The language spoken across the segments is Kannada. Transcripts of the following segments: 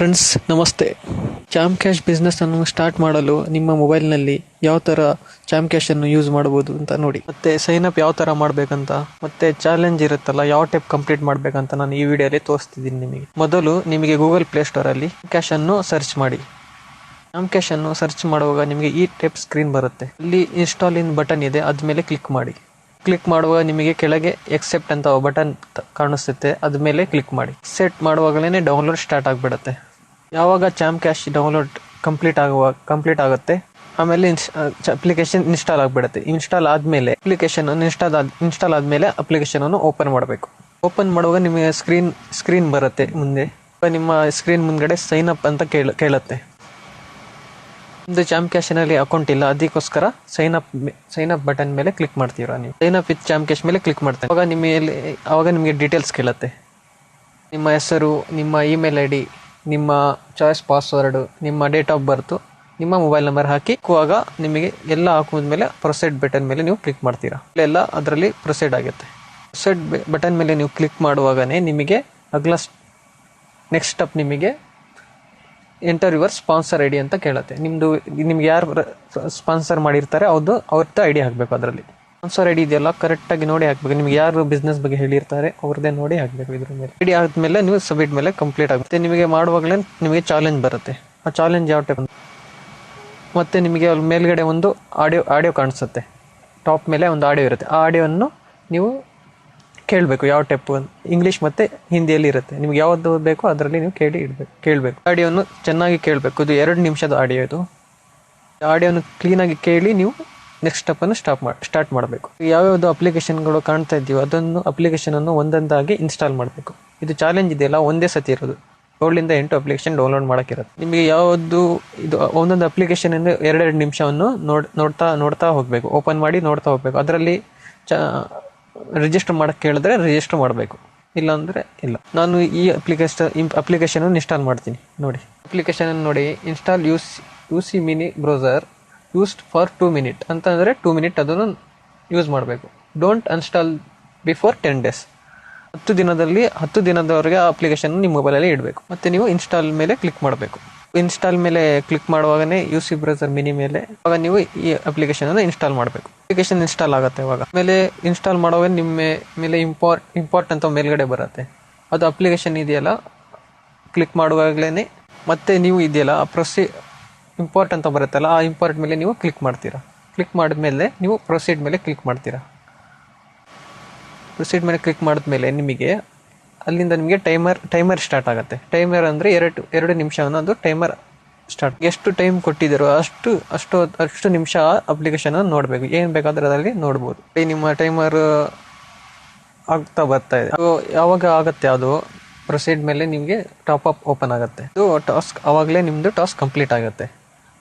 ಫ್ರೆಂಡ್ಸ್ ನಮಸ್ತೆ. ಚಾಮ್ ಕ್ಯಾಶ್ ಬಿಸ್ನೆಸ್ಸನ್ನು ಸ್ಟಾರ್ಟ್ ಮಾಡಲು ನಿಮ್ಮ ಮೊಬೈಲ್ನಲ್ಲಿ ಯಾವ ಥರ ಚಾಮ್ ಕ್ಯಾಶನ್ನು ಯೂಸ್ ಮಾಡ್ಬೋದು ಅಂತ ನೋಡಿ, ಮತ್ತು ಸೈನಪ್ ಯಾವ ಥರ ಮಾಡಬೇಕಂತ, ಮತ್ತು ಚಾಲೆಂಜ್ ಇರುತ್ತಲ್ಲ ಯಾವ ಟೈಪ್ ಕಂಪ್ಲೀಟ್ ಮಾಡಬೇಕಂತ ನಾನು ಈ ವಿಡಿಯೋಲಿ ತೋರಿಸ್ತಿದ್ದೀನಿ ನಿಮಗೆ. ಮೊದಲು ನಿಮಗೆ ಗೂಗಲ್ ಪ್ಲೇಸ್ಟೋರಲ್ಲಿ ಕ್ಯಾಶನ್ನು ಸರ್ಚ್ ಮಾಡಿ. ಚಾಮ್ ಕ್ಯಾಶನ್ನು ಸರ್ಚ್ ಮಾಡುವಾಗ ನಿಮಗೆ ಈ ಟೈಪ್ ಸ್ಕ್ರೀನ್ ಬರುತ್ತೆ. ಅಲ್ಲಿ ಇನ್ಸ್ಟಾಲ್ ಇನ್ ಬಟನ್ ಇದೆ, ಅದ್ಮೇಲೆ ಕ್ಲಿಕ್ ಮಾಡಿ. ಕ್ಲಿಕ್ ಮಾಡುವಾಗ ನಿಮಗೆ ಕೆಳಗೆ ಎಕ್ಸೆಪ್ಟ್ ಅಂತ ಬಟನ್ ಕಾಣಿಸುತ್ತೆ, ಅದ್ಮೇಲೆ ಕ್ಲಿಕ್ ಮಾಡಿ. ಸೆಟ್ ಮಾಡುವಾಗಲೇ ಡೌನ್ಲೋಡ್ ಸ್ಟಾರ್ಟ್ ಆಗಿಬಿಡುತ್ತೆ. ಯಾವಾಗ ಚಾಮ್ ಕ್ಯಾಶ್ ಡೌನ್ಲೋಡ್ ಕಂಪ್ಲೀಟ್ ಆಗುತ್ತೆ, ಆಮೇಲೆ ಅಪ್ಲಿಕೇಶನ್ ಇನ್ಸ್ಟಾಲ್ ಆಗಿಬಿಡುತ್ತೆ. ಇನ್ಸ್ಟಾಲ್ ಆದಮೇಲೆ ಇನ್ಸ್ಟಾಲ್ ಆದಮೇಲೆ ಅಪ್ಲಿಕೇಶನನ್ನು ಓಪನ್ ಮಾಡಬೇಕು. ಓಪನ್ ಮಾಡುವಾಗ ನಿಮಗೆ ಸ್ಕ್ರೀನ್ ಬರುತ್ತೆ ಮುಂದೆ. ನಿಮ್ಮ ಸ್ಕ್ರೀನ್ ಮುಂದ್ಗಡೆ ಸೈನ್ ಅಪ್ ಅಂತ ಕೇಳುತ್ತೆ. ನಿಮ್ಮದು ಚಾಮ್ ಕ್ಯಾಶಿನಲ್ಲಿ ಅಕೌಂಟ್ ಇಲ್ಲ, ಅದಕ್ಕೋಸ್ಕರ ಸೈನ್ ಅಪ್ ಬಟನ್ ಮೇಲೆ ಕ್ಲಿಕ್ ಮಾಡ್ತೀರಾ. ನೀವು sign up with champ cash ಮೇಲೆ ಕ್ಲಿಕ್ ಮಾಡ್ತಾರೆ. ಆವಾಗ ನಿಮಗೆ ಡೀಟೇಲ್ಸ್ ಕೇಳುತ್ತೆ. ನಿಮ್ಮ ಹೆಸರು, ನಿಮ್ಮ ಇಮೇಲ್ ಐ ಡಿ, ನಿಮ್ಮ ಚಾಯ್ಸ್ ಪಾಸ್ವರ್ಡು, ನಿಮ್ಮ ಡೇಟ್ ಆಫ್ ಬರ್ತು, ನಿಮ್ಮ ಮೊಬೈಲ್ ನಂಬರ್ ಹಾಕುವಾಗ ನಿಮಗೆ ಎಲ್ಲ ಹಾಕಿದ್ಮೇಲೆ ಪ್ರೊಸೀಡ್ ಬಟನ್ ಮೇಲೆ ನೀವು ಕ್ಲಿಕ್ ಮಾಡ್ತೀರಾ. ಎಲ್ಲ ಅದರಲ್ಲಿ ಪ್ರೊಸೀಡ್ ಆಗುತ್ತೆ. ಪ್ರೊಸೀಡ್ ಬಟನ್ ಮೇಲೆ ನೀವು ಕ್ಲಿಕ್ ಮಾಡುವಾಗನೇ ನಿಮಗೆ ನೆಕ್ಸ್ಟ್ ಸ್ಟೆಪ್ ನಿಮಗೆ enter your sponsor I D ಅಂತ ಕೇಳುತ್ತೆ. ನಿಮ್ಗೆ ಯಾರು ಸ್ಪಾನ್ಸರ್ ಮಾಡಿರ್ತಾರೆ ಅವ್ರದ್ದು ಐ ಡಿ ಹಾಕಬೇಕು. ಅದರಲ್ಲಿ ಸ್ಪಾನ್ಸರ್ ಐ ಡಿ ಇದೆಯಲ್ಲ ಕರೆಕ್ಟಾಗಿ ನೋಡಿ ಹಾಕಬೇಕು. ನಿಮ್ಗೆ ಯಾರು ಬಿಸ್ನೆಸ್ ಬಗ್ಗೆ ಹೇಳಿರ್ತಾರೆ ಅವ್ರದ್ದೇ ನೋಡಿ ಹಾಕಬೇಕು. ಇದ್ರ ಮೇಲೆ ಐ ಡಿ ಆದಮೇಲೆ ನೀವು ಸಬ್ಮಿಟ್ ಮೇಲೆ ಕಂಪ್ಲೀಟ್ ಆಗುತ್ತೆ. ನಿಮಗೆ ಮಾಡುವಾಗಲೇ ನಿಮಗೆ ಚಾಲೆಂಜ್ ಬರುತ್ತೆ. ಆ ಚಾಲೆಂಜ್ ಯಾವ ಟೈಪ್ ಮತ್ತು ನಿಮಗೆ ಅಲ್ಲಿ ಮೇಲ್ಗಡೆ ಒಂದು ಆಡಿಯೋ ಕಾಣಿಸುತ್ತೆ. ಟಾಪ್ ಮೇಲೆ ಒಂದು ಆಡಿಯೋ ಇರುತ್ತೆ. ಆ ಆಡಿಯೋವನ್ನು ನೀವು ಕೇಳಬೇಕು. ಯಾವ ಟೈಪ್ ಇಂಗ್ಲೀಷ್ ಮತ್ತು ಹಿಂದಿಯಲ್ಲಿ ಇರುತ್ತೆ. ನಿಮ್ಗೆ ಯಾವುದು ಬೇಕೋ ಅದರಲ್ಲಿ ನೀವು ಕೇಳಬೇಕು. ಆಡಿಯೋನು ಚೆನ್ನಾಗಿ ಕೇಳಬೇಕು. ಇದು 2 ನಿಮಿಷದ ಆಡಿಯೋ. ಇದು ಆಡಿಯೋನು ಕ್ಲೀನಾಗಿ ಕೇಳಿ ನೀವು ನೆಕ್ಸ್ಟ್ ಸ್ಟೆಪ್ಪನ್ನು ಸ್ಟಾರ್ಟ್ ಮಾಡಬೇಕು. ಯಾವ್ಯಾವುದು ಅಪ್ಲಿಕೇಶನ್ಗಳು ಕಾಣ್ತಾ ಇದ್ದೀವೋ ಅದನ್ನು ಅಪ್ಲಿಕೇಶನನ್ನು ಒಂದೊಂದಾಗಿ ಇನ್ಸ್ಟಾಲ್ ಮಾಡಬೇಕು. ಇದು ಚಾಲೆಂಜ್ ಇದೆಯಲ್ಲ ಒಂದೇ ಸತಿ ಇರೋದು. 7ರಿಂದ 8 ಅಪ್ಲಿಕೇಶನ್ ಡೌನ್ಲೋಡ್ ಮಾಡೋಕ್ಕಿರುತ್ತೆ. ನಿಮಗೆ ಯಾವುದು ಇದು ಒಂದೊಂದು ಅಪ್ಲಿಕೇಶನ್ ಇಂದ 2 ನಿಮಿಷವನ್ನು ನೋಡ್ತಾ ಹೋಗಬೇಕು. ಓಪನ್ ಮಾಡಿ ನೋಡ್ತಾ ಹೋಗಬೇಕು. ಅದರಲ್ಲಿ ರಿಜಿಸ್ಟರ್ ಮಾಡೋಕ್ಕೆ ಕೇಳಿದ್ರೆ ರಿಜಿಸ್ಟರ್ ಮಾಡಬೇಕು, ಇಲ್ಲಾಂದರೆ ಇಲ್ಲ. ನಾನು ಈ ಅಪ್ಲಿಕೇಶನನ್ನು ಇನ್ಸ್ಟಾಲ್ ಮಾಡ್ತೀನಿ ನೋಡಿ. ಅಪ್ಲಿಕೇಶನ್ ನೋಡಿ, install UC mini browser used for 2 minute ಅಂತಂದರೆ 2 ಮಿನಿಟ್ ಅದನ್ನು ಯೂಸ್ ಮಾಡಬೇಕು. Don't ಅನ್ಸ್ಟಾಲ್ before 10 days. 10 ದಿನದವರೆಗೆ ಆ ಅಪ್ಲಿಕೇಶನ್ ನಿಮ್ಮ ಮೊಬೈಲಲ್ಲಿ ಇಡಬೇಕು. ಮತ್ತು ನೀವು ಇನ್ಸ್ಟಾಲ್ ಮೇಲೆ ಕ್ಲಿಕ್ ಮಾಡಬೇಕು. ಇನ್ಸ್ಟಾಲ್ ಮೇಲೆ ಕ್ಲಿಕ್ ಮಾಡುವಾಗನೇ ಯುಸಿ ಬ್ರೌಸರ್ ಮಿನಿ ಮೇಲೆ ಆವಾಗ ನೀವು ಈ ಅಪ್ಲಿಕೇಶನನ್ನು ಇನ್ಸ್ಟಾಲ್ ಮಾಡಬೇಕು. ಅಪ್ಲಿಕೇಶನ್ ಇನ್ಸ್ಟಾಲ್ ಆಗುತ್ತೆ. ಆವಾಗ ಮೇಲೆ ಇನ್ಸ್ಟಾಲ್ ಮಾಡುವಾಗ ನಿಮ್ಮ ಮೇಲೆ ಇಂಪೋರ್ಟ್ ಅಂತ ಮೇಲ್ಗಡೆ ಬರುತ್ತೆ. ಅದು ಅಪ್ಲಿಕೇಶನ್ ಇದೆಯಲ್ಲ ಕ್ಲಿಕ್ ಮಾಡುವಾಗಲೇ ಮತ್ತೆ ನೀವು ಇದೆಯಲ್ಲ ಇಂಪೋರ್ಟ್ ಅಂತ ಬರುತ್ತಲ್ಲ ಆ ಇಂಪೋರ್ಟ್ ಮೇಲೆ ನೀವು ಕ್ಲಿಕ್ ಮಾಡ್ತೀರಾ. ಕ್ಲಿಕ್ ಮಾಡಿದ್ಮೇಲೆ ನೀವು ಪ್ರೊಸೀಡ್ ಮೇಲೆ ಕ್ಲಿಕ್ ಮಾಡ್ತೀರಾ. ಪ್ರೊಸೀಡ್ ಮೇಲೆ ಕ್ಲಿಕ್ ಮಾಡಿದ್ಮೇಲೆ ನಿಮಗೆ ಅಲ್ಲಿಂದ ನಿಮಗೆ ಟೈಮರ್ ಸ್ಟಾರ್ಟ್ ಆಗುತ್ತೆ. ಟೈಮರ್ ಅಂದರೆ 2 ನಿಮಿಷ ಅನ್ನೋದು ಟೈಮರ್ ಸ್ಟಾರ್ಟ್. ಎಷ್ಟು ಟೈಮ್ ಕೊಟ್ಟಿದ್ದೀರೋ ಅಷ್ಟು ನಿಮಿಷ ಅಪ್ಲಿಕೇಶನ್ ನೋಡಬೇಕು. ಏನು ಬೇಕಾದ್ರೆ ಅದರಲ್ಲಿ ನೋಡ್ಬೋದು. ನಿಮ್ಮ ಟೈಮರ್ ಆಗ್ತಾ ಬರ್ತಾ ಇದೆ. ಯಾವಾಗ ಆಗುತ್ತೆ ಅದು ಪ್ರೊಸೀಡ್ ಮೇಲೆ ನಿಮಗೆ ಟಾಪ್ ಅಪ್ ಓಪನ್ ಆಗುತ್ತೆ. ಇದು ಟಾಸ್ಕ್ ಆವಾಗಲೇ ನಿಮ್ಮದು ಟಾಸ್ಕ್ ಕಂಪ್ಲೀಟ್ ಆಗುತ್ತೆ.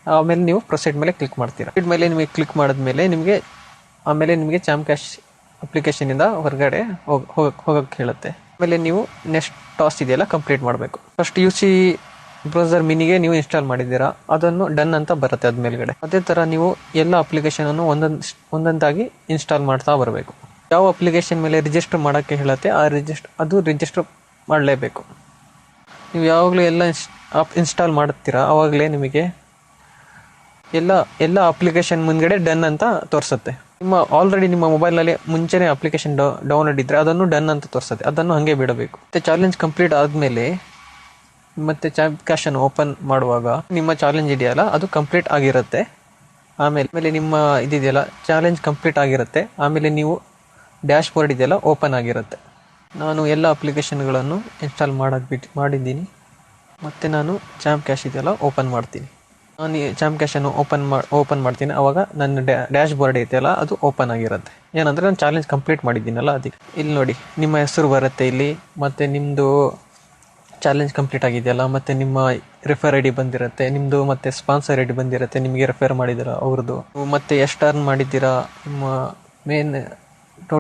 ಆಮೇಲೆ ನೀವು ಪ್ರೊಸೀಡ್ ಮೇಲೆ ಕ್ಲಿಕ್ ಮಾಡ್ತೀರಾ. ಪ್ರೊಸೀಡ್ ಮೇಲೆ ನಿಮಗೆ ಕ್ಲಿಕ್ ಮಾಡಿದ್ಮೇಲೆ ನಿಮಗೆ ಚಾಮ್ ಕ್ಯಾಶ್ ಅಪ್ಲಿಕೇಶನಿಂದ ಹೊರಗಡೆ ಹೋಗೋಕ್ಕೆ ಹೇಳುತ್ತೆ. ಆಮೇಲೆ ನೀವು ನೆಕ್ಸ್ಟ್ ಟಾಸ್ಕ್ ಇದೆಯಲ್ಲ ಕಂಪ್ಲೀಟ್ ಮಾಡಬೇಕು. ಫಸ್ಟ್ ಯುಸಿ ಬ್ರೌಸರ್ ಮಿನಿಗೆ ನೀವು ಇನ್ಸ್ಟಾಲ್ ಮಾಡಿದ್ದೀರಾ, ಅದನ್ನು ಡನ್ ಅಂತ ಬರುತ್ತೆ ಅದ ಮೇಲ್ಗಡೆ. ಅದೇ ಥರ ನೀವು ಎಲ್ಲ ಅಪ್ಲಿಕೇಶನನ್ನು ಒಂದೊಂದಾಗಿ ಇನ್ಸ್ಟಾಲ್ ಮಾಡ್ತಾ ಬರಬೇಕು. ಯಾವ ಅಪ್ಲಿಕೇಶನ್ ಮೇಲೆ ರಿಜಿಸ್ಟರ್ ಮಾಡೋಕ್ಕೆ ಹೇಳುತ್ತೆ ಅದು ರಿಜಿಸ್ಟರ್ ಮಾಡಲೇಬೇಕು. ನೀವು ಯಾವಾಗಲೂ ಎಲ್ಲ ಇನ್ಸ್ಟಾಲ್ ಮಾಡುತ್ತೀರಾ ಆವಾಗಲೇ ನಿಮಗೆ ಎಲ್ಲ ಅಪ್ಲಿಕೇಶನ್ ಮುಂದ್ಗಡೆ ಡನ್ ಅಂತ ತೋರಿಸುತ್ತೆ. ಆಲ್ರೆಡಿ ನಿಮ್ಮ ಮೊಬೈಲ್ನಲ್ಲಿ ಮುಂಚೆನೇ ಅಪ್ಲಿಕೇಶನ್ ಡೌನ್ಲೋಡ್ ಇದ್ದರೆ ಅದನ್ನು ಡನ್ ಅಂತ ತೋರಿಸುತ್ತೆ. ಅದನ್ನು ಹಾಗೆ ಬಿಡಬೇಕು. ಮತ್ತು ಚಾಲೆಂಜ್ ಕಂಪ್ಲೀಟ್ ಆದಮೇಲೆ ಮತ್ತೆ ಚಾಮ್ ಕ್ಯಾಶನ್ನು ಓಪನ್ ಮಾಡುವಾಗ ನಿಮ್ಮ ಚಾಲೆಂಜ್ ಇದೆಯಲ್ಲ ಅದು ಕಂಪ್ಲೀಟ್ ಆಗಿರುತ್ತೆ. ಆಮೇಲೆ ನಿಮ್ಮ ಇದೆಯಲ್ಲ ಚಾಲೆಂಜ್ ಕಂಪ್ಲೀಟ್ ಆಗಿರುತ್ತೆ. ಆಮೇಲೆ ನೀವು ಡ್ಯಾಶ್ ಬೋರ್ಡ್ ಇದೆಯಲ್ಲ ಓಪನ್ ಆಗಿರುತ್ತೆ. ನಾನು ಎಲ್ಲ ಅಪ್ಲಿಕೇಶನ್ಗಳನ್ನು ಇನ್ಸ್ಟಾಲ್ ಮಾಡಿದ್ದೀನಿ. ಮತ್ತು ನಾನು ಚಾಮ್ ಕ್ಯಾಶ್ ಇದೆಯಲ್ಲ ಓಪನ್ ಮಾಡ್ತೀನಿ. ನಾನು ಈ ಚಾಮ್ ಕ್ಯಾಶನ್ನು ಓಪನ್ ಮಾಡ್ತೀನಿ. ಆವಾಗ ನನ್ನ ಡ್ಯಾಶ್ ಬೋರ್ಡ್ ಐತೆಯಲ್ಲ ಅದು ಓಪನ್ ಆಗಿರುತ್ತೆ. ಏನಂದರೆ ನಾನು ಚಾಲೆಂಜ್ ಕಂಪ್ಲೀಟ್ ಮಾಡಿದ್ದೀನಲ್ಲ ಅದಕ್ಕೆ. ಇಲ್ಲಿ ನೋಡಿ ನಿಮ್ಮ ಹೆಸರು ಬರುತ್ತೆ ಇಲ್ಲಿ, ಮತ್ತು ನಿಮ್ಮದು ಚಾಲೆಂಜ್ ಕಂಪ್ಲೀಟ್ ಆಗಿದೆಯಲ್ಲ, ಮತ್ತು ನಿಮ್ಮ ರೆಫರ್ ಐ ಡಿ ಬಂದಿರುತ್ತೆ ನಿಮ್ಮದು, ಮತ್ತು ಸ್ಪಾನ್ಸರ್ ಐ ಡಿ ಬಂದಿರುತ್ತೆ ನಿಮಗೆ ರೆಫರ್ ಮಾಡಿದ್ದೀರಾ ಅವ್ರದ್ದು, ಮತ್ತು ಎಷ್ಟು ಅರ್ನ್ ಮಾಡಿದ್ದೀರಾ, ನಿಮ್ಮ ಮೇನ್